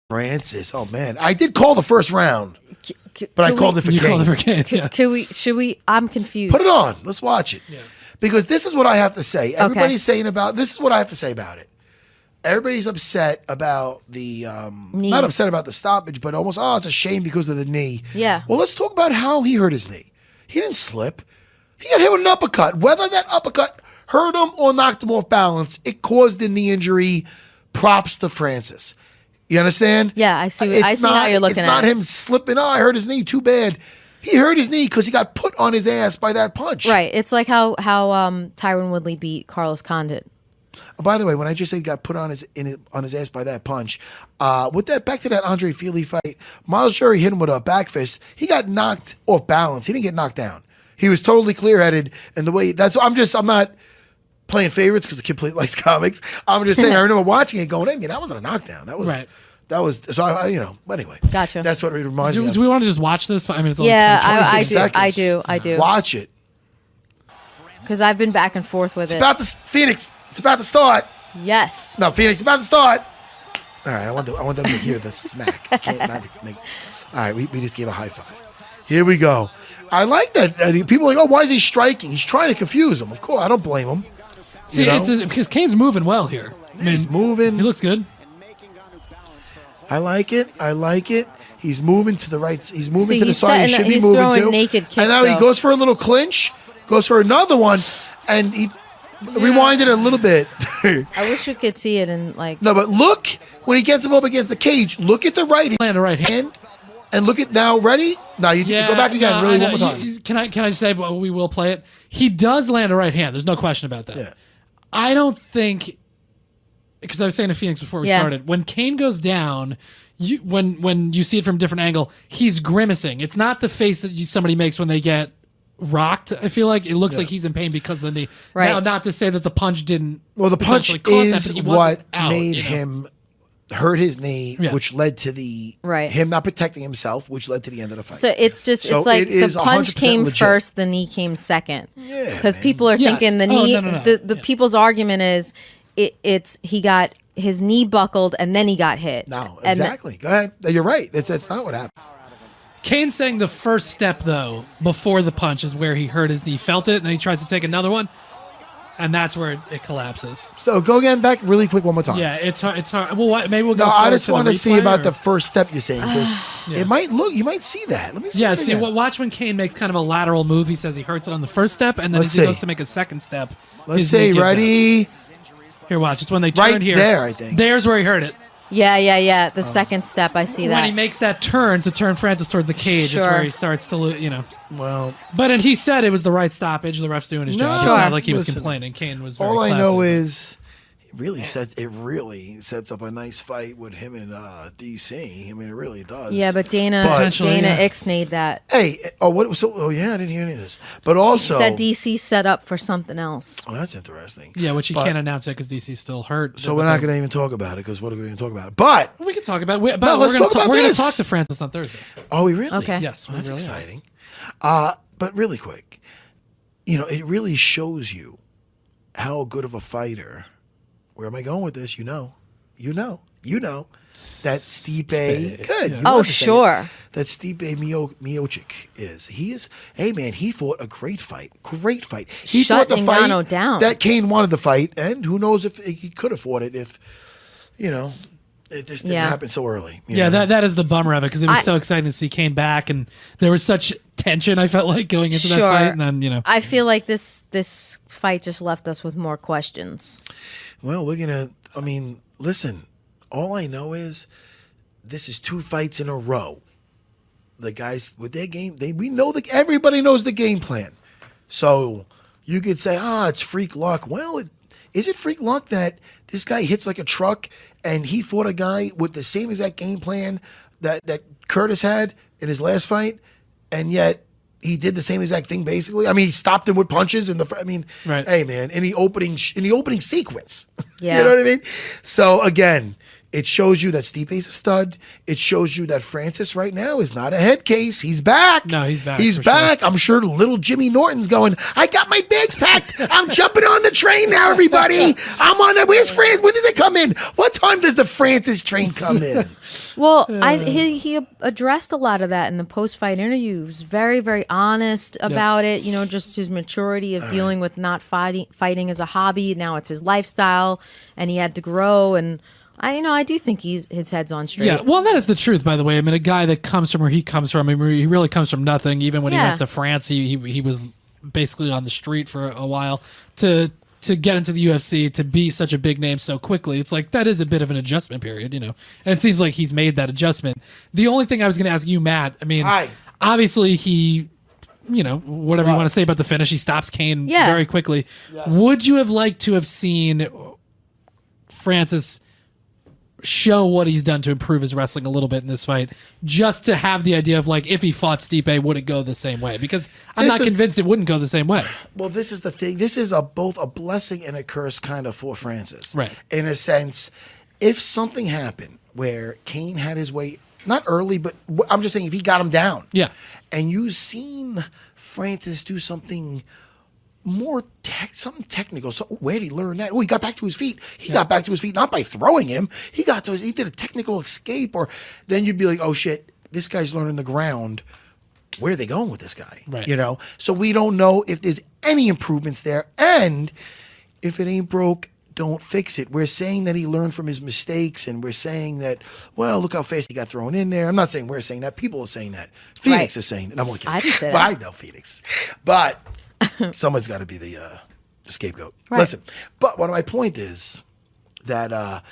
Francis. Oh man, I did call the first round, but I called it for Kane. Should we? I'm confused. Put it on. Let's watch it. Yeah. Because this is what I have to say. Everybody's saying about this is what I have to say about it. Everybody's upset about the not upset about the stoppage, but almost it's a shame because of the knee. Yeah. Well, let's talk about how he hurt his knee. He didn't slip. He got hit with an uppercut. Whether that uppercut hurt him or knocked him off balance, it caused the knee injury. Props to Francis. You understand? Yeah, I see. I see how you're looking at it. It's not him slipping. Oh, I hurt his knee. Too bad. He hurt his knee because he got put on his ass by that punch. Right. It's like how Tyron Woodley beat Carlos Condit. Oh, by the way, when I just said he got put on his ass by that punch, with that back to that Andre Feely fight, Miles Jury hit him with a back fist. He got knocked off balance. He didn't get knocked down. He was totally clear-headed, and the way I'm not playing favorites because the kid likes comics. I'm just saying I remember watching it, going, "Hey, man, that wasn't a knockdown. That was right." That was so. But anyway, gotcha. That's what it reminds me of. Do we want to just watch this? I mean, it's only I do. Watch it because I've been back and forth with it. It's about Phoenix. It's about to start. Yes. No, Phoenix. It's about to start. All right. I want them to hear the smack. All right. We just gave a high five. Here we go. I like that. People are like, oh, why is he striking? He's trying to confuse him. Of course, I don't blame him. See, because Kane's moving well here. I mean, he's moving. He looks good. I like it. He's moving to the right. He's moving to the side. He should be he's moving throwing to. Naked kicks, and now he goes for a little clinch, goes for another one, and he rewinded it a little bit. I wish we could see it in like. No, but look when he gets him up against the cage. Look at the right hand, and look at now. Ready? Now you go back again. Really, one more time. Can I just say? Well, we will play it. He does land a right hand. There's no question about that. Yeah. I don't think. Because I was saying to Phoenix before we started, when Kane goes down, when you see it from a different angle, he's grimacing. It's not the face that somebody makes when they get rocked. I feel like it looks like he's in pain because of the knee. Right. Now, not to say that the punch didn't. Well, the punch is what made out, him hurt his knee, which led to him not protecting himself, which led to the end of the fight. So it's like the punch came first, the knee came second. Yeah, because people are thinking the knee. The people's argument is. He got his knee buckled and then he got hit. No, exactly. Go ahead. You're right. That's not what happened. Kane's saying the first step, though, before the punch is where he hurt his knee, felt it, and then he tries to take another one, and that's where it collapses. So go again back really quick one more time. Yeah, it's hard. It's hard. Well, maybe we'll go. No, I just want to see about the first step you're saying because it might look. You might see that. Let me see. Yeah, see. Watch when Kane makes kind of a lateral move. He says he hurts it on the first step, and then as he goes to make a second step. Let's see. Ready. Here, watch. It's when they turn here. Right there, I think. There's where he hurt it. Yeah. The second step, I see that. When he makes that turn to turn Francis towards the cage, it's where he starts to lose, Well. But and he said it was the right stoppage. The ref's doing his job. It's not like he was complaining. Kane was very classy. All I know is it really sets up a nice fight with him and DC. I mean, it really does. Yeah, but Dana ixnayed that. Hey, what? So, I didn't hear any of this. But also, he said DC set up for something else. Oh, that's interesting. Yeah, which he can't announce it because DC's still hurt. So we're not going to even talk about it because what are we going to talk about? But we can talk about it. Let's talk about this. We're going to talk to Francis on Thursday. Oh, we really? Okay. Yes, that's exciting. But really quick, it really shows you how good of a fighter. Where am I going with this? You know. That Stipe. Good. Oh, sure. That Stipe Miocic is. He is. Hey, man, he fought a great fight. He shut fought the Ngannou fight down. that Kane wanted the fight, and who knows if he could have fought it if, it just didn't happen so early. That is the bummer of it because it was so exciting to see Kane back, and there was such tension. I felt like going into that fight, and then I feel like this fight just left us with more questions. Well, listen, all I know is this is 2 fights in a row. The guys with their game, everybody knows the game plan. So you could say, it's freak luck. Well, is it freak luck that this guy hits like a truck and he fought a guy with the same exact game plan that Curtis had in his last fight, and yet he did the same exact thing basically? I mean, he stopped him with punches hey man, in the opening sequence. Yeah. You know what I mean? So again, It shows you that Stipe's a stud. It shows you that Francis right now is not a head case. He's back. No, he's back. He's back. Sure. I'm sure little Jimmy Norton's going, I got my bags packed. I'm jumping on the train now, everybody. I'm on the, where's France? When does it come in? What time does the Francis train come in? Well, he addressed a lot of that in the post-fight interview. He was very, very honest about it. You know, just his maturity of dealing with not fighting as a hobby. Now it's his lifestyle, and he had to grow. And I do think his head's on straight. Yeah, well, that is the truth, by the way. I mean, a guy that comes from where he comes from, I mean, he really comes from nothing. Even when he went to France, he was basically on the street for a while. To get into the UFC, to be such a big name so quickly, it's like that is a bit of an adjustment period, And it seems like he's made that adjustment. The only thing I was going to ask you, Matt, I mean, obviously he, whatever you want to say about the finish, he stops Kane very quickly. Yes. Would you have liked to have seen Francis show what he's done to improve his wrestling a little bit in this fight, just to have the idea of like, if he fought Stipe, would it go the same way? Because I'm not convinced it wouldn't go the same way. Well, this is the thing. This is both a blessing and a curse kind of for Francis. Right. In a sense, if something happened where Kane had his way, not early, but I'm just saying if he got him down. Yeah. And you've seen Francis do something more something technical. So where did he learn that? Oh, he got back to his feet. He got back to his feet not by throwing him. He did a technical escape, or then you'd be like, oh shit, this guy's learning the ground. Where are they going with this guy? Right. So we don't know if there's any improvements there, and if it ain't broke, don't fix it. We're saying that he learned from his mistakes, and we're saying that, well, look how fast he got thrown in there. I'm not saying we're saying that. People are saying that. Phoenix is saying that. I'm only kidding. I didn't say that. I know Phoenix. But someone's got to be the scapegoat. Right. Listen, but one of my point is that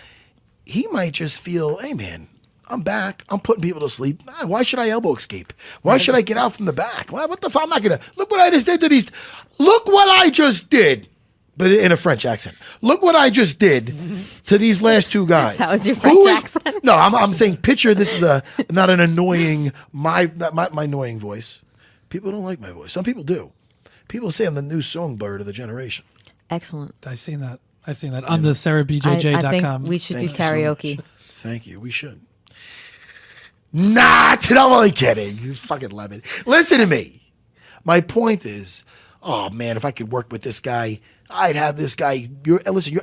he might just feel, hey, man, I'm back. I'm putting people to sleep. Why should I elbow escape? Why should I get out from the back? What the fuck? I'm not going to. Look what I just did to these. Look what I just did. But in a French accent. Look what I just did to these last two guys. That was your French accent? No, I'm saying picture this is not an annoying, my annoying voice. People don't like my voice. Some people do. People say I'm the new songbird of the generation. Excellent. I've seen that on the SarahBJJ.com. I think we should do karaoke. So thank you. We should. Not. I'm only kidding. You fucking lemon. Listen to me. My point is, oh man, if I could work with this guy, I'd have this guy. You're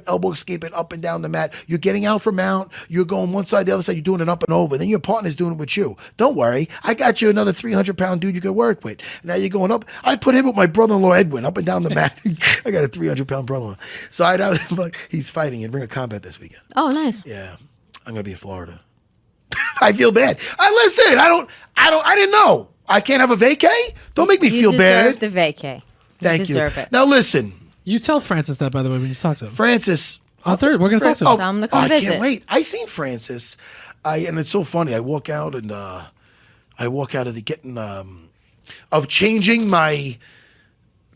elbow escaping up and down the mat. You're getting out from mount. You're going one side, the other side. You're doing it up and over. Then your partner's doing it with you. Don't worry. I got you another 300-pound dude you could work with. Now you're going up. I'd put him with my brother-in-law Edwin up and down the mat. I got a 300-pound brother-in-law. So I'd have him. He's fighting in Ring of Combat this weekend. Oh, nice. Yeah, I'm gonna be in Florida. I feel bad. Listen. I didn't know. I can't have a vacay. Don't make me feel bad. You deserve the vacay. Thank you. Deserve it. Now listen. You tell Francis that, by the way, when you talk to him. Francis. On third, we're going to talk to him. Tell him to come I visit. can't wait. I seen Francis. And it's so funny. I walk out of the getting of changing my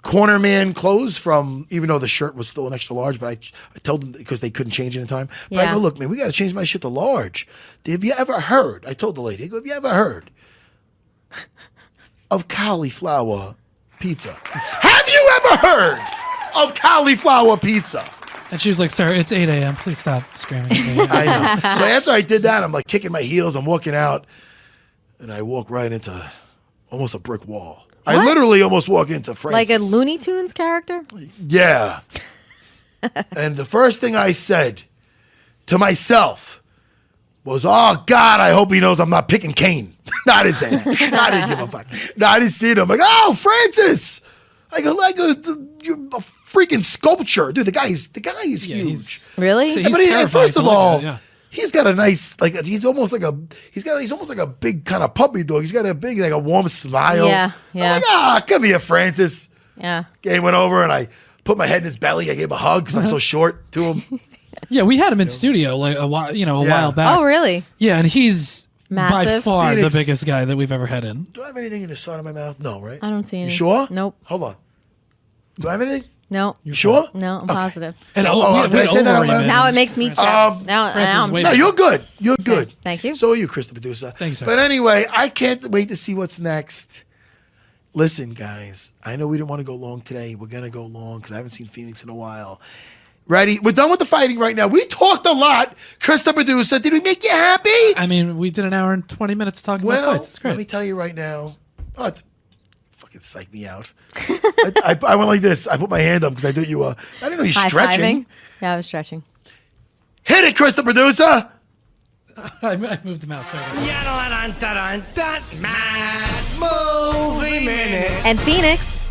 cornerman clothes from, even though the shirt was still an extra large, but I told them because they couldn't change it in time. But I go, look, man, we got to change my shit to large. Have you ever heard? I told the lady, I go, have you ever heard of cauliflower pizza? Have you ever heard of cauliflower pizza? And she was like, sir, it's 8 a.m. Please stop screaming. I know. So after I did that, I'm like kicking my heels. I'm walking out, and I walk right into almost a brick wall. What? I literally almost walk into Francis. Like a Looney Tunes character? Yeah. And the first thing I said to myself was, oh, God, I hope he knows I'm not picking Kane. No, I didn't say that. No, I didn't give a fuck. No, I didn't see it. I'm like, oh, Francis. I go, you're a freaking sculpture. Dude, the guy is huge. Really? So but first of all, he's got a nice, he's almost like a big kind of puppy dog. He's got a big, like a warm smile. Yeah. I'm like, come here, Francis. Yeah. Game went over, and I put my head in his belly. I gave him a hug because I'm so short to him. Yeah, we had him in studio like a while back. Oh, really? Yeah, and he's massive. By far Phoenix. The biggest guy that we've ever had in. Do I have anything in the side of my mouth? No, right? I don't see any. You sure? Nope. Hold on. Do I have anything? No. You sure? No, I'm positive. And did I say that out loud? Now it makes me check. Now I'm wait. No, you're good. You're good. Thank you. So are you, Chris, the producer. Thanks, sir. But anyway, I can't wait to see what's next. Listen, guys, I know we didn't want to go long today. We're going to go long because I haven't seen Phoenix in a while. Ready? We're done with the fighting right now. We talked a lot. Chris, the producer, did we make you happy? I mean, we did an hour and 20 minutes talking about fights. It's great. Let me tell you right now. Oh, fucking psych me out. I went like this. I put my hand up because I thought you I didn't know you're stretching. High-fiving? Yeah, I was stretching. Hit it, Chris, the producer. I moved the mouse. Movie minute. And Phoenix.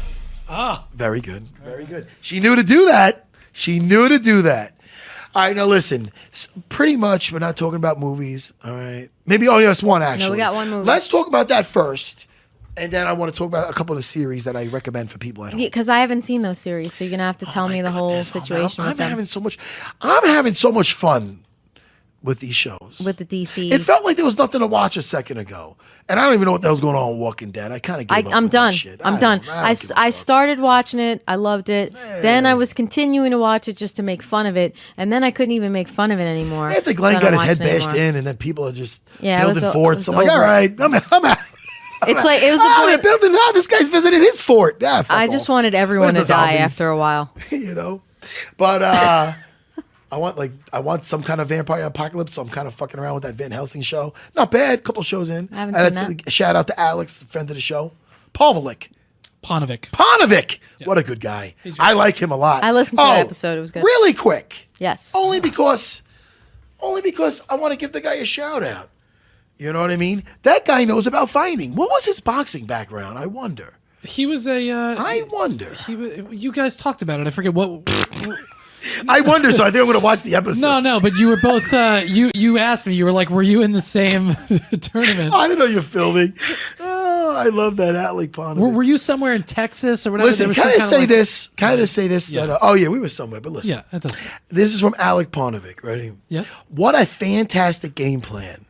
Very good. Very good. She knew to do that. She knew to do that. All right, now listen. Pretty much, we're not talking about movies. All right. Maybe only us one, actually. No, we got one movie. Let's talk about that first. And then I want to talk about a couple of the series that I recommend for people at home. Because I haven't seen those series, so you're going to have to tell me the whole situation with them. I'm having so much fun with these shows. With the DC. It felt like there was nothing to watch a second ago. And I don't even know what the hell's going on with Walking Dead. I kind of gave up I'm with done. that shit. I'm done. I started watching it. I loved it. Then I was continuing to watch it just to make fun of it. And then I couldn't even make fun of it anymore. After Glenn got his head bashed in and then people are just building forts. I'm like, all right, I'm out. It's like, it was they're building. This guy's visited his fort. Yeah, I just wanted everyone to die after a while. You know? But I want some kind of vampire apocalypse, so I'm kind of fucking around with that Van Helsing show. Not bad. Couple shows in. I haven't seen that. Shout out to Alex, friend of the show. Pavlik. Panovik. Yeah. What a good guy. I like him a lot. I listened to that episode. It was good. Really quick. Yes. Only because I want to give the guy a shout out. You know what I mean? That guy knows about fighting. What was his boxing background? I wonder. He was a. I wonder. You guys talked about it. I forget what. I wonder. So I think I'm going to watch the episode. No, but you were both. You asked me. You were like, "Were you in the same tournament?" I didn't know you're filming. Oh, I love that Alec Pond. Were you somewhere in Texas or whatever? Listen, can I say this? Can I say this? Yeah. That, yeah, we were somewhere. But listen. Yeah, that doesn't. This is from Alec Ponovic. Ready? Yeah. What a fantastic game plan.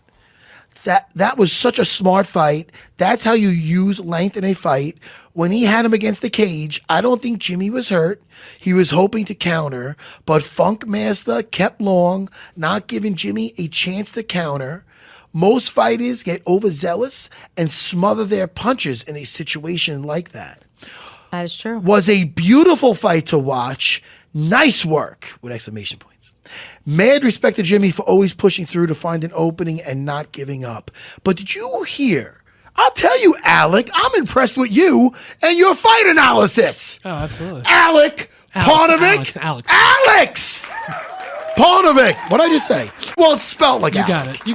That was such a smart fight. That's how you use length in a fight. When he had him against the cage, I don't think Jimmy was hurt. He was hoping to counter, but Funk Master kept long, not giving Jimmy a chance to counter. Most fighters get overzealous and smother their punches in a situation like that. That is true. Was a beautiful fight to watch. Nice work, with exclamation points. Mad respect to Jimmy for always pushing through to find an opening and not giving up. But did you hear? I'll tell you, Alec, I'm impressed with you and your fight analysis. Oh, absolutely. Alex Ponovic. Alex Ponovic. What did I just say? Well, it's spelled like You Alec. got it.